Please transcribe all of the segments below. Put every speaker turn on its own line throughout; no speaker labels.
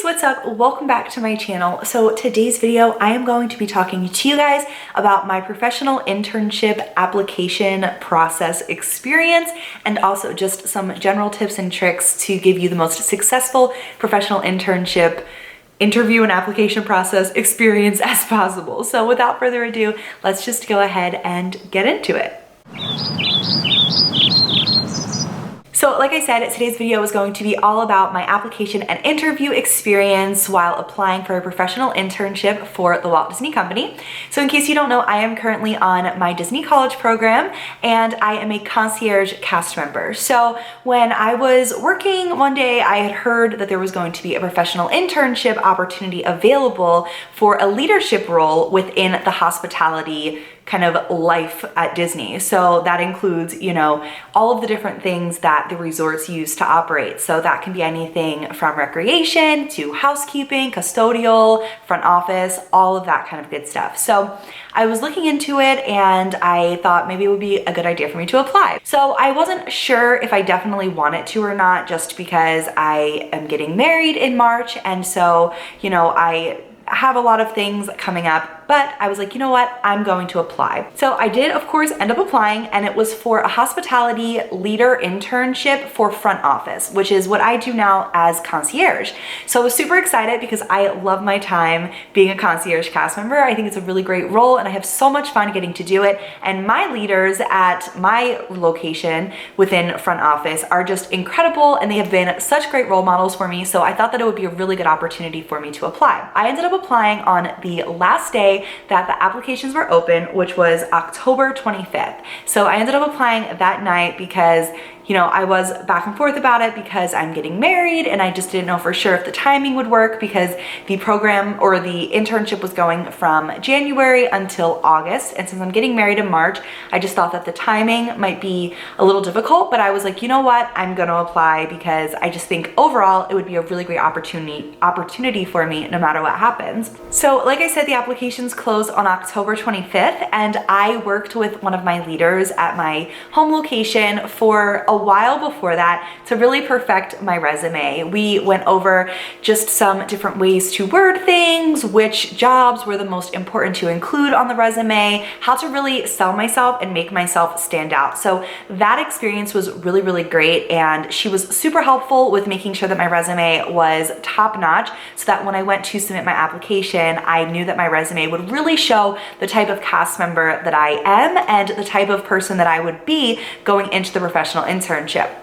what's up? Welcome back to my channel. So today's video, I am going to be talking to you guys about my professional internship application process experience and also just some general tips and tricks to give you the most successful professional internship interview and application process experience as possible. So without further ado, let's just go ahead and get into it. So like I said, today's video is going to be all about my application and interview experience while applying for a professional internship for the Walt Disney Company. So in case you don't know, I am currently on my Disney College program and I am a concierge cast member. So when I was working one day, I had heard that there was going to be a professional internship opportunity available for a leadership role within the hospitality kind of life at Disney. So that includes, you know, all of the different things that the resorts use to operate. So that can be anything from recreation to housekeeping, custodial, front office, all of that kind of good stuff. So I was looking into it and I thought maybe it would be a good idea for me to apply. So I wasn't sure if I definitely wanted to or not, just because I am getting married in March. And so, you know, I have a lot of things coming up, but I was like, you know what, I'm going to apply. So I did, of course, end up applying, and it was for a hospitality leader internship for front office, which is what I do now as concierge. So I was super excited because I love my time being a concierge cast member. I think it's a really great role and I have so much fun getting to do it. And my leaders at my location within front office are just incredible and they have been such great role models for me. So I thought that it would be a really good opportunity for me to apply. I ended up applying on the last day that the applications were open, which was October 25th. So I ended up applying that night because, you know, I was back and forth about it because I'm getting married and I just didn't know for sure if the timing would work because the program or the internship was going from January until August. And since I'm getting married in March, I just thought that the timing might be a little difficult, but I was like, you know what, I'm gonna apply because I just think overall it would be a really great opportunity for me no matter what happens. So like I said, the applications closed on October 25th and I worked with one of my leaders at my home location for a while before that to really perfect my resume. We went over just some different ways to word things, which jobs were the most important to include on the resume, how to really sell myself and make myself stand out. So that experience was really, really great. And she was super helpful with making sure that my resume was top notch so that when I went to submit my application, I knew that my resume would really show the type of cast member that I am and the type of person that I would be going into the professional internship.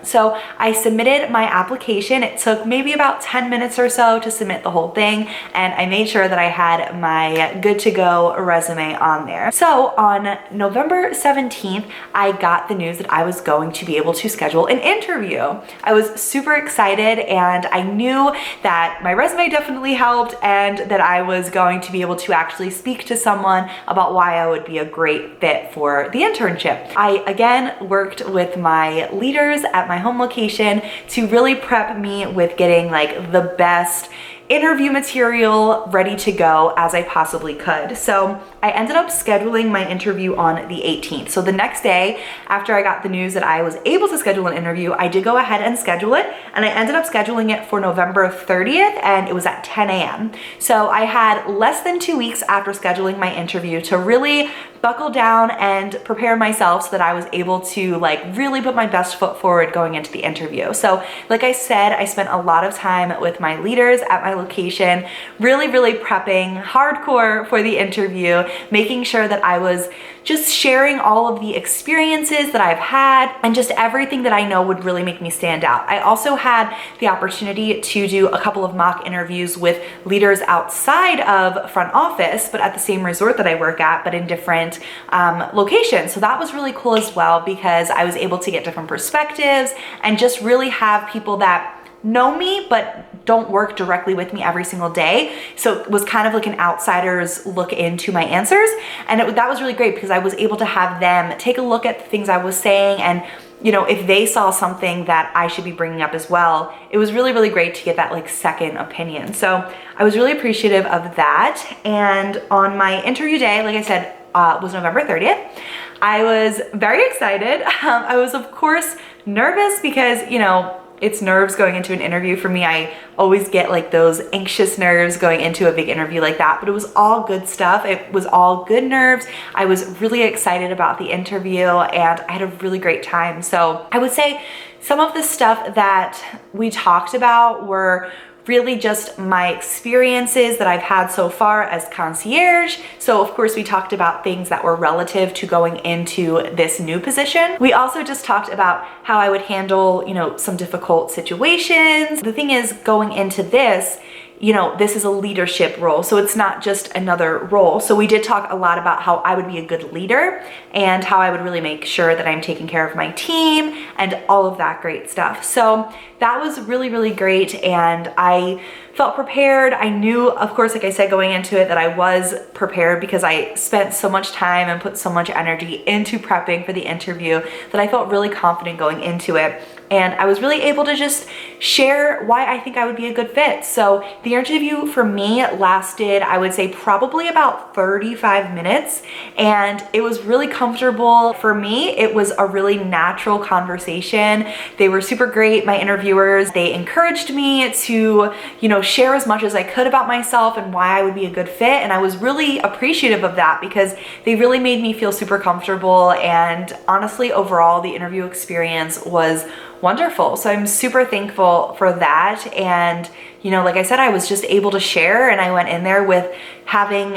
So I submitted my application. It took maybe about 10 minutes or so to submit the whole thing. And I made sure that I had my good to go resume on there. So on November 17th, I got the news that I was going to be able to schedule an interview. I was super excited and I knew that my resume definitely helped and that I was going to be able to actually speak to someone about why I would be a great fit for the internship. I again worked with my leaders at my home location to really prep me with getting like the best interview material ready to go as I possibly could. So I ended up scheduling my interview on the 18th. So the next day after I got the news that I was able to schedule an interview, I did go ahead and schedule it, and I ended up scheduling it for November 30th and it was at 10 a.m. So I had less than 2 weeks after scheduling my interview to really buckle down and prepare myself so that I was able to like really put my best foot forward going into the interview. So like I said, I spent a lot of time with my leaders at my location, really prepping hardcore for the interview, making sure that I was just sharing all of the experiences that I've had and just everything that I know would really make me stand out. I also had the opportunity to do a couple of mock interviews with leaders outside of front office, but at the same resort that I work at, but in different locations. So that was really cool as well because I was able to get different perspectives and just really have people that know me but don't work directly with me every single day. So it was kind of like an outsider's look into my answers. And that was really great because I was able to have them take a look at the things I was saying, and you know, if they saw something that I should be bringing up as well, it was really, really great to get that like second opinion. So I was really appreciative of that. And on my interview day, like I said, was November 30th. I was very excited. I was of course nervous because, you know, it's nerves going into an interview for me. I always get like those anxious nerves going into a big interview like that, but it was all good stuff. It was all good nerves. I was really excited about the interview and I had a really great time. So I would say some of the stuff that we talked about were really just my experiences that I've had so far as concierge. So of course we talked about things that were relative to going into this new position. We also just talked about how I would handle, you know, some difficult situations. The thing is, going into this, you know, this is a leadership role, so it's not just another role. So we did talk a lot about how I would be a good leader and how I would really make sure that I'm taking care of my team and all of that great stuff. So that was really, really great, and I felt prepared. I knew, of course, like I said, going into it, that I was prepared because I spent so much time and put so much energy into prepping for the interview that I felt really confident going into it. And I was really able to just share why I think I would be a good fit. So the interview for me lasted, I would say, probably about 35 minutes, and it was really comfortable for me. It was a really natural conversation. They were super great, my interviewers. They encouraged me to, you know, share as much as I could about myself and why I would be a good fit. And I was really appreciative of that because they really made me feel super comfortable. And honestly, overall, the interview experience was wonderful. So I'm super thankful for that. And, you know, like I said, I was just able to share, and I went in there with having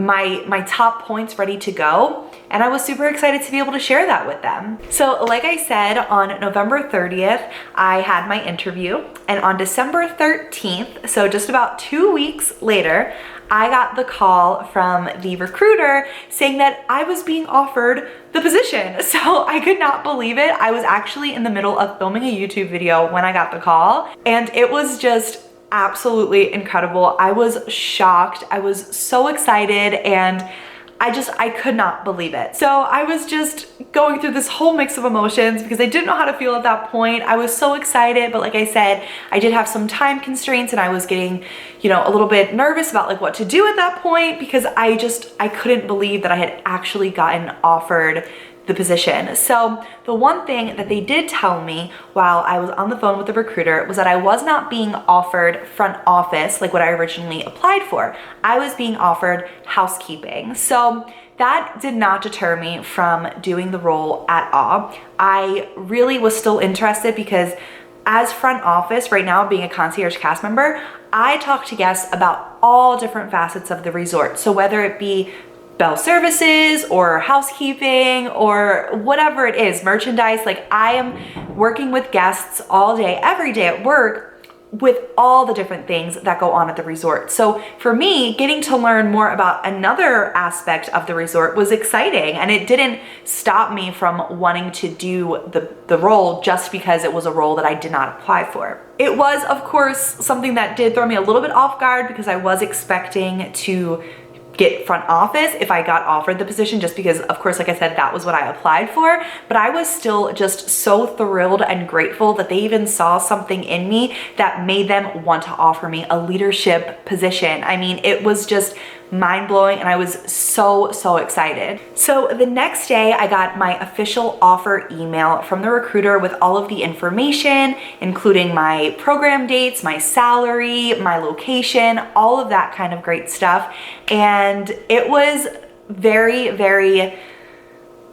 my top points ready to go. And I was super excited to be able to share that with them. So like I said, on November 30th, I had my interview, and on December 13th, so just about 2 weeks later, I got the call from the recruiter saying that I was being offered the position. So I could not believe it. I was actually in the middle of filming a YouTube video when I got the call, and it was just absolutely incredible. I was shocked. I was so excited, and I could not believe it. So I was just going through this whole mix of emotions because I didn't know how to feel at that point. I was so excited, but like I said, I did have some time constraints, and I was getting, you know, a little bit nervous about like what to do at that point because I couldn't believe that I had actually gotten offered the position. So the one thing that they did tell me while I was on the phone with the recruiter was that I was not being offered front office like what I originally applied for. I was being offered housekeeping. So that did not deter me from doing the role at all. I really was still interested because as front office right now, being a concierge cast member, I talk to guests about all different facets of the resort. So whether it be bell services or housekeeping or whatever it is, merchandise, like I am working with guests all day, every day at work with all the different things that go on at the resort. So for me, getting to learn more about another aspect of the resort was exciting, and it didn't stop me from wanting to do the role just because it was a role that I did not apply for. It was, of course, something that did throw me a little bit off guard because I was expecting to get front office if I got offered the position, just because, of course, like I said, that was what I applied for. But I was still just so thrilled and grateful that they even saw something in me that made them want to offer me a leadership position. I mean, it was just mind-blowing, and I was so excited. So the next day I got my official offer email from the recruiter with all of the information, including my program dates, my salary, my location, all of that kind of great stuff. And it was very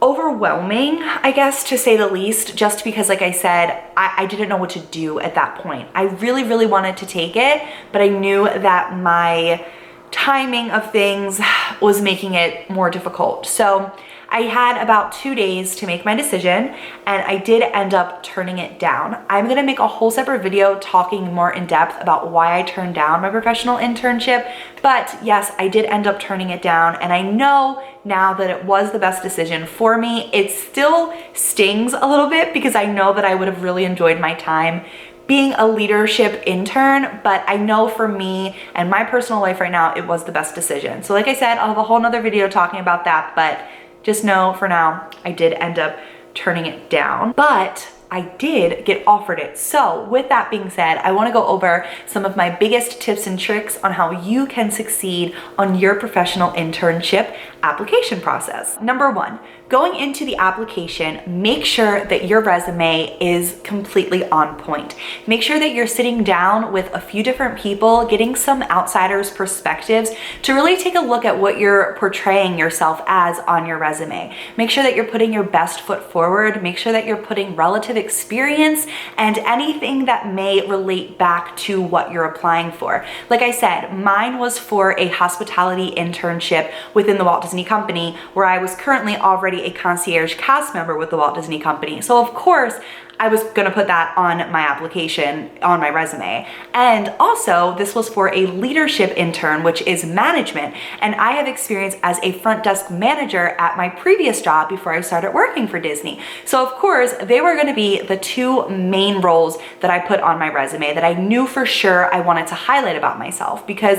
overwhelming, I guess, to say the least, just because, like I said, I didn't know what to do at that point. I really wanted to take it, but I knew that my timing of things was making it more difficult. So I had about 2 days to make my decision, and I did end up turning it down. I'm gonna make a whole separate video talking more in depth about why I turned down my professional internship, but yes, I did end up turning it down, and I know now that it was the best decision for me. It still stings a little bit because I know that I would have really enjoyed my time being a leadership intern, but I know for me and my personal life right now, it was the best decision. So like I said, I'll have a whole nother video talking about that, but just know for now, I did end up turning it down. But I did get offered it. So with that being said, I want to go over some of my biggest tips and tricks on how you can succeed on your professional internship application process. Number one, going into the application, make sure that your resume is completely on point. Make sure that you're sitting down with a few different people, getting some outsiders' perspectives to really take a look at what you're portraying yourself as on your resume. Make sure that you're putting your best foot forward. Make sure that you're putting relative experience and anything that may relate back to what you're applying for. Like I said, mine was for a hospitality internship within the Walt Disney Company, where I was currently already a concierge cast member with the Walt Disney Company. So of course, I was gonna put that on my application, on my resume. And also, this was for a leadership intern, which is management. And I have experience as a front desk manager at my previous job before I started working for Disney. So of course, they were gonna be the two main roles that I put on my resume that I knew for sure I wanted to highlight about myself, because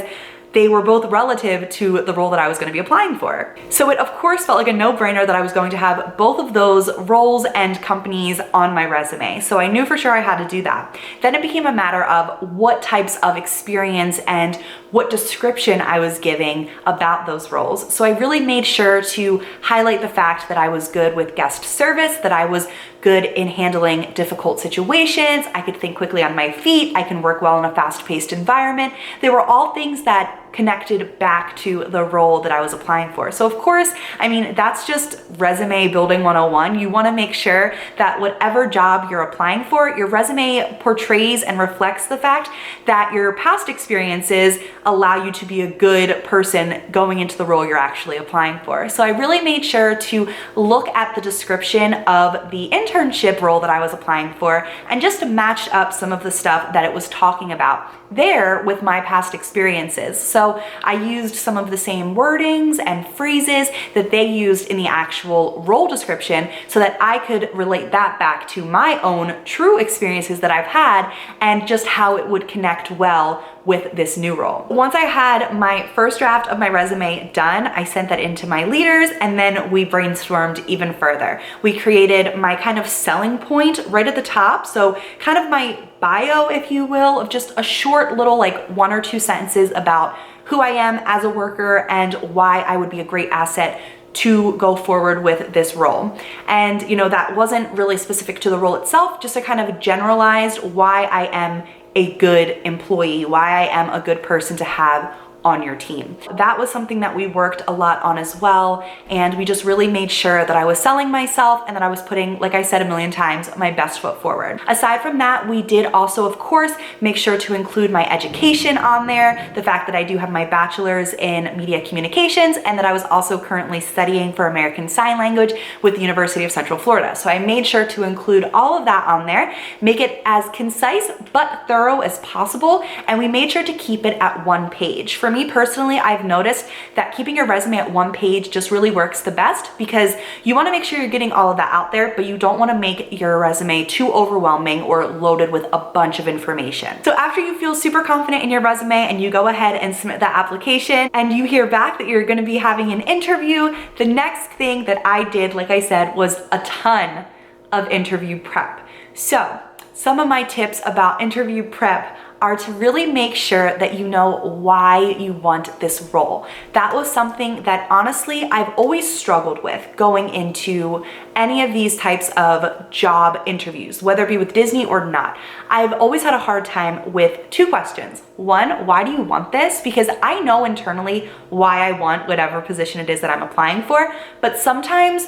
they were both relative to the role that I was going to be applying for. So it of course felt like a no-brainer that I was going to have both of those roles and companies on my resume. So I knew for sure I had to do that. Then it became a matter of what types of experience and what description I was giving about those roles. So I really made sure to highlight the fact that I was good with guest service, that I was good in handling difficult situations, I could think quickly on my feet, I can work well in a fast-paced environment. They were all things that connected back to the role that I was applying for. So of course, I mean, that's just resume building 101. You want to make sure that whatever job you're applying for, your resume portrays and reflects the fact that your past experiences allow you to be a good person going into the role you're actually applying for. So I really made sure to look at the description of the internship role that I was applying for and just matched up some of the stuff that it was talking about there with my past experiences. So I used some of the same wordings and phrases that they used in the actual role description so that I could relate that back to my own true experiences that I've had and just how it would connect well with this new role. Once I had my first draft of my resume done, I sent that into my leaders and then we brainstormed even further. We created my kind of selling point right at the top. So kind of my bio, if you will, of just a short little like 1 or 2 sentences about who I am as a worker and why I would be a great asset to go forward with this role. And you know, that wasn't really specific to the role itself, just a kind of generalized why I am a good employee, why I am a good person to have on your team. That was something that we worked a lot on as well, and we just really made sure that I was selling myself and that I was putting, like I said a million times, my best foot forward. Aside from that, we did also, of course, make sure to include my education on there, the fact that I do have my bachelor's in media communications and that I was also currently studying for American Sign Language with the University of Central Florida. So I made sure to include all of that on there, make it as concise but thorough as possible, and we made sure to keep it at 1 page. For me personally, I've noticed that keeping your resume at 1 page just really works the best because you want to make sure you're getting all of that out there, but you don't want to make your resume too overwhelming or loaded with a bunch of information. So after you feel super confident in your resume and you go ahead and submit that application and you hear back that you're going to be having an interview, the next thing that I did, like I said, was a ton of interview prep. So some of my tips about interview prep are to really make sure that you know why you want this role. That was something that honestly I've always struggled with going into any of these types of job interviews, whether it be with Disney or not. I've always had a hard time with 2 questions. 1, why do you want this? Because I know internally why I want whatever position it is that I'm applying for, but sometimes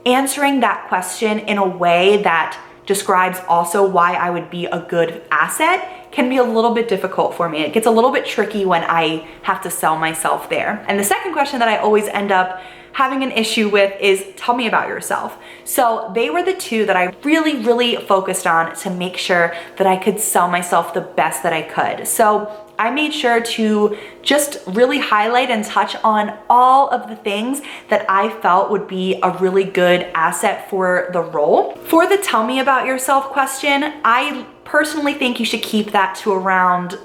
answering that question in a way that describes also why I would be a good asset can be a little bit difficult for me. It gets a little bit tricky when I have to sell myself there. And the second question that I always end up having an issue with is, tell me about yourself. So they were the 2 that I really focused on to make sure that I could sell myself the best that I could. So I made sure to just really highlight and touch on all of the things that I felt would be a really good asset for the role. For the tell me about yourself question, I personally think you should keep that to around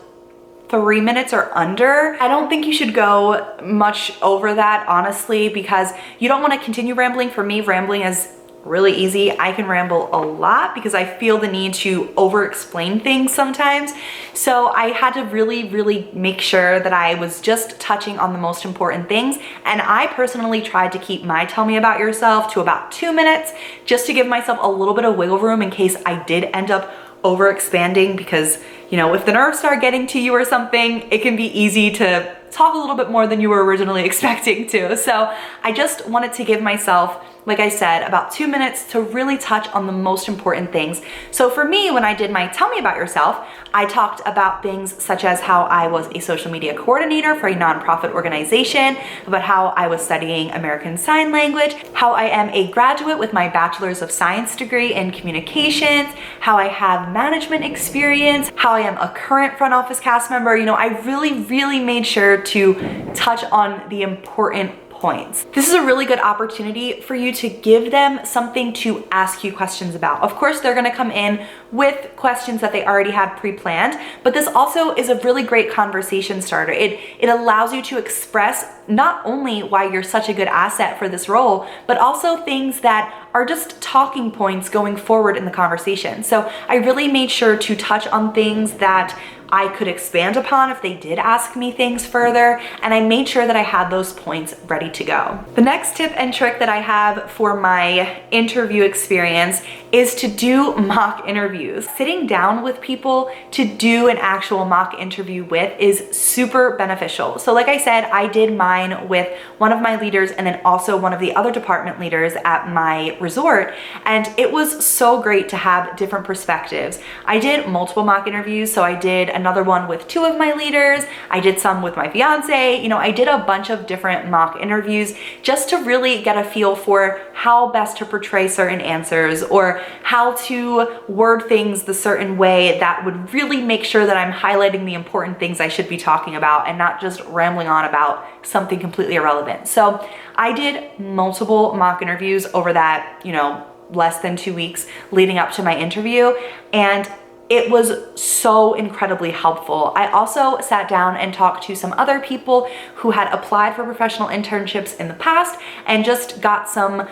3 minutes or under. I don't think you should go much over that, honestly, because you don't want to continue rambling. For me, rambling is really easy. I can ramble a lot because I feel the need to over-explain things sometimes. So I had to really make sure that I was just touching on the most important things. And I personally tried to keep my tell me about yourself to about 2 minutes, just to give myself a little bit of wiggle room in case I did end up over expanding, because you know, if the nerves start getting to you or something, it can be easy to talk a little bit more than you were originally expecting to. So I just wanted to give myself, like I said, about 2 minutes to really touch on the most important things. So for me, when I did my Tell Me About Yourself, I talked about things such as how I was a social media coordinator for a nonprofit organization, about how I was studying American Sign Language, how I am a graduate with my Bachelor's of Science degree in communications, how I have management experience, how I am a current front office cast member. You know, I really made sure to touch on the important points. This is a really good opportunity for you to give them something to ask you questions about. Of course, they're gonna come in with questions that they already had pre-planned, but this also is a really great conversation starter. It allows you to express not only why you're such a good asset for this role, but also things that are just talking points going forward in the conversation. So I really made sure to touch on things that I could expand upon if they did ask me things further, and I made sure that I had those points ready to go. The next tip and trick that I have for my interview experience is to do mock interviews. Sitting down with people to do an actual mock interview with is super beneficial. So like I said, I did mine with one of my leaders and then also one of the other department leaders at my resort, and it was so great to have different perspectives. I did multiple mock interviews, so I did another one with 2 of my leaders. I did some with my fiance. You know, I did a bunch of different mock interviews just to really get a feel for how best to portray certain answers, or how to word things the certain way that would really make sure that I'm highlighting the important things I should be talking about and not just rambling on about something completely irrelevant. So I did multiple mock interviews over that, you know, less than 2 weeks leading up to my interview, and it was so incredibly helpful. I also sat down and talked to some other people who had applied for professional internships in the past and just got some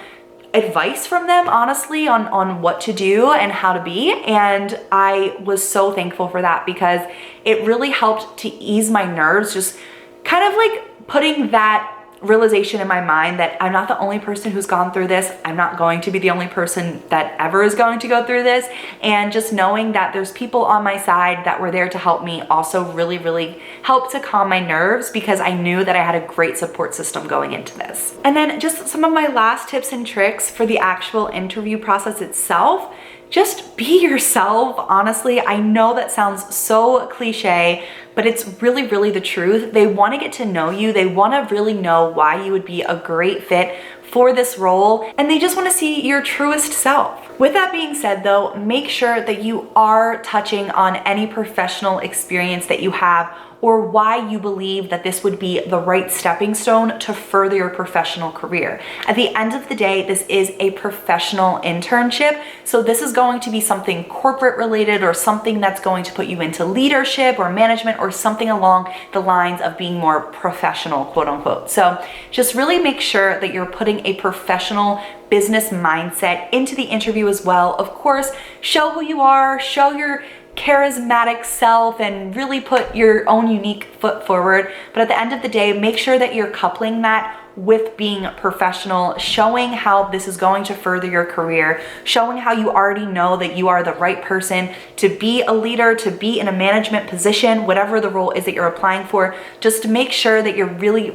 advice from them, honestly, on what to do and how to be. And I was so thankful for that, because it really helped to ease my nerves, just kind of like putting that realization in my mind that I'm not the only person who's gone through this. I'm not going to be the only person that ever is going to go through this. And just knowing that there's people on my side that were there to help me also really helped to calm my nerves, because I knew that I had a great support system going into this. And then just some of my last tips and tricks for the actual interview process itself. Just be yourself, honestly. I know that sounds so cliche, but it's really the truth. They want to get to know you. They want to really know why you would be a great fit for this role, and they just want to see your truest self. With that being said though, make sure that you are touching on any professional experience that you have, or why you believe that this would be the right stepping stone to further your professional career. At the end of the day, this is a professional internship, so this is going to be something corporate related, or something that's going to put you into leadership or management, or something along the lines of being more professional, quote unquote. So just really make sure that you're putting a professional business mindset into the interview as well. Of course, show who you are, show your charismatic self, and really put your own unique foot forward. But at the end of the day, make sure that you're coupling that with being professional, showing how this is going to further your career, showing how you already know that you are the right person to be a leader, to be in a management position, whatever the role is that you're applying for. Just to make sure that you're really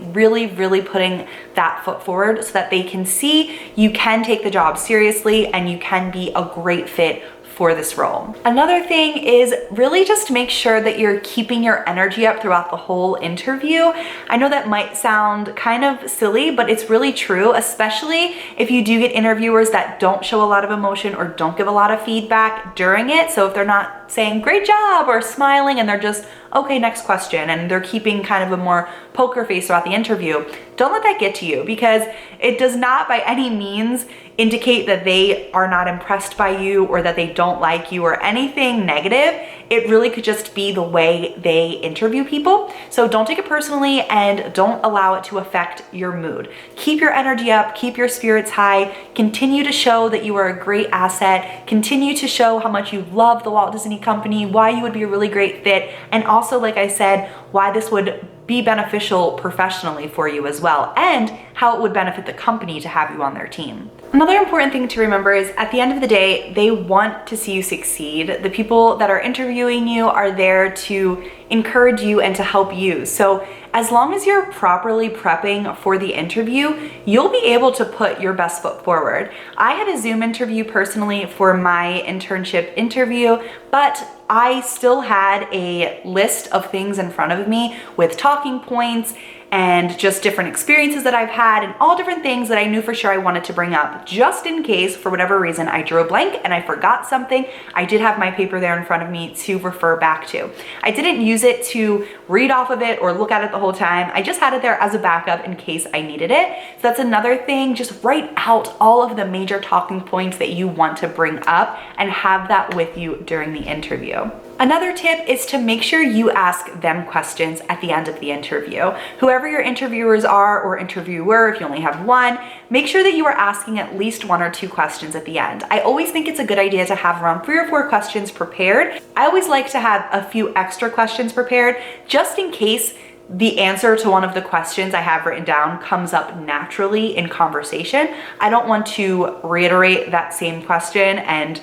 putting that foot forward, so that they can see you can take the job seriously and you can be a great fit for this role. Another thing is really just make sure that you're keeping your energy up throughout the whole interview. I know that might sound kind of silly, but it's really true, especially if you do get interviewers that don't show a lot of emotion or don't give a lot of feedback during it. So if they're not saying great job or smiling, and they're just, okay, next question, and they're keeping kind of a more poker face throughout the interview, don't let that get to you, because it does not by any means indicate that they are not impressed by you or that they don't like you or anything negative. it really could just be the way they interview people. So don't take it personally and don't allow it to affect your mood. Keep your energy up, keep your spirits high, continue to show that you are a great asset, continue to show how much you love the Walt Disney Company, why you would be a really great fit, and also, like I said, why this would be beneficial professionally for you as well, and how it would benefit the company to have you on their team. Another important thing to remember is at the end of the day, they want to see you succeed. The people that are interviewing you are there to encourage you and to help you. So as long as you're properly prepping for the interview, you'll be able to put your best foot forward. I had a Zoom interview personally for my internship interview, but I still had a list of things in front of me with talking points and just different experiences that I've had and all different things that I knew for sure I wanted to bring up, just in case for whatever reason I drew a blank and I forgot something. I did have my paper there in front of me to refer back to. I didn't use it to read off of it or look at it the whole time. I just had it there as a backup in case I needed it. So that's another thing, just write out all of the major talking points that you want to bring up and have that with you during the interview. Another tip is to make sure you ask them questions at the end of the interview. Whoever your interviewers are or interviewer, if you only have one, make sure that you are asking at least 1 or 2 questions at the end. I always think it's a good idea to have around 3 or 4 questions prepared. I always like to have a few extra questions prepared just in case the answer to one of the questions I have written down comes up naturally in conversation. I don't want to reiterate that same question and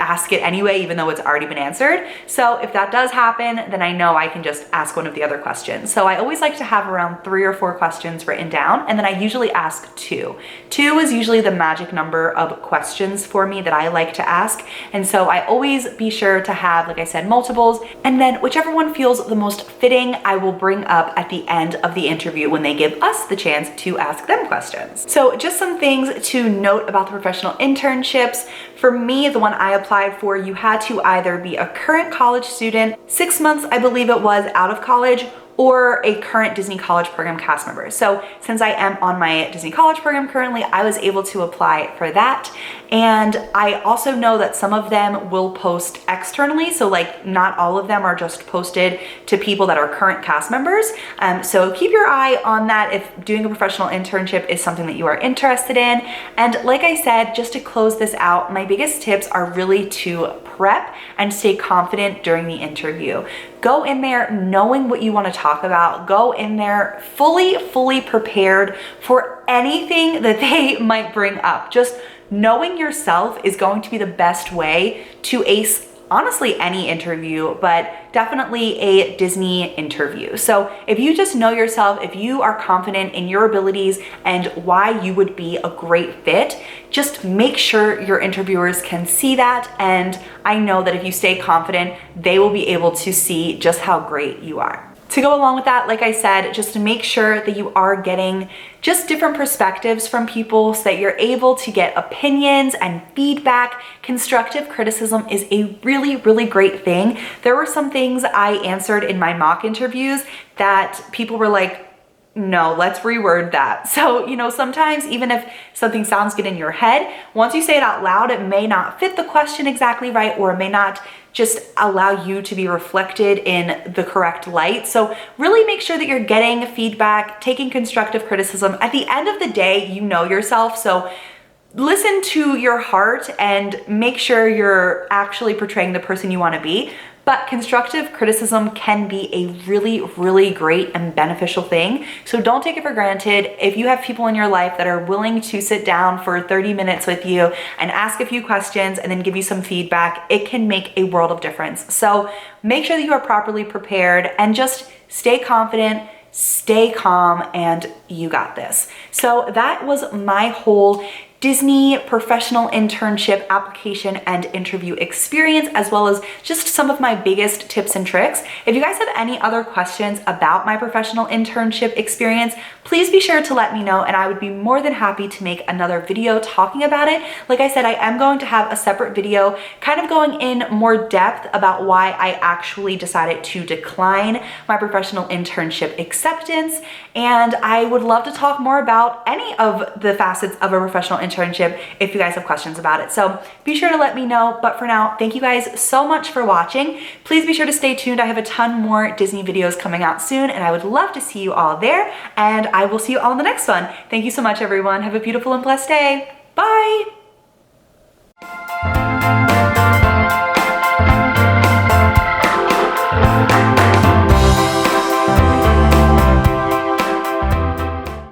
ask it anyway, even though it's already been answered. So if that does happen, then I know I can just ask one of the other questions. So I always like to have around 3 or 4 questions written down, and then I usually ask 2. 2 is usually the magic number of questions for me that I like to ask. And so I always be sure to have, like I said, multiples, and then whichever one feels the most fitting, I will bring up at the end of the interview when they give us the chance to ask them questions. So just some things to note about the professional internships. For me, the one I applied for, you had to either be a current college student, 6 months, I believe it was, out of college, or a current Disney College Program cast member. So since I am on my Disney College Program currently, I was able to apply for that. And I also know that some of them will post externally. So like not all of them are just posted to people that are current cast members. So keep your eye on that if doing a professional internship is something that you are interested in. And like I said, just to close this out, my biggest tips are really to prep and stay confident during the interview. Go in there knowing what you want to talk about. Go in there fully prepared for anything that they might bring up. Just knowing yourself is going to be the best way to ace honestly any interview, but definitely a Disney interview. So if you just know yourself, if you are confident in your abilities and why you would be a great fit, just make sure your interviewers can see that. And I know that if you stay confident, they will be able to see just how great you are. To go along with that, like I said, just to make sure that you are getting just different perspectives from people so that you're able to get opinions and feedback. Constructive criticism is a really great thing. There were some things I answered in my mock interviews that people were like, no, let's reword that. So, you know, sometimes even if something sounds good in your head, once you say it out loud, it may not fit the question exactly right, or it may not just allow you to be reflected in the correct light. So really make sure that you're getting feedback, taking constructive criticism. At the end of the day, you know yourself. So listen to your heart and make sure you're actually portraying the person you want to be. But constructive criticism can be a really great and beneficial thing. So don't take it for granted. If you have people in your life that are willing to sit down for 30 minutes with you and ask a few questions and then give you some feedback, it can make a world of difference. So make sure that you are properly prepared and just stay confident, stay calm, and you got this. So that was my whole Disney professional internship application and interview experience, as well as just some of my biggest tips and tricks. If you guys have any other questions about my professional internship experience, please be sure to let me know and I would be more than happy to make another video talking about it. Like I said, I am going to have a separate video kind of going in more depth about why I actually decided to decline my professional internship acceptance. And I would love to talk more about any of the facets of a professional internship if you guys have questions about it. So be sure to let me know. But for now, thank you guys so much for watching. Please be sure to stay tuned. I have a ton more Disney videos coming out soon, and I would love to see you all there. And I will see you all in the next one. Thank you so much, everyone. Have a beautiful and blessed day. Bye.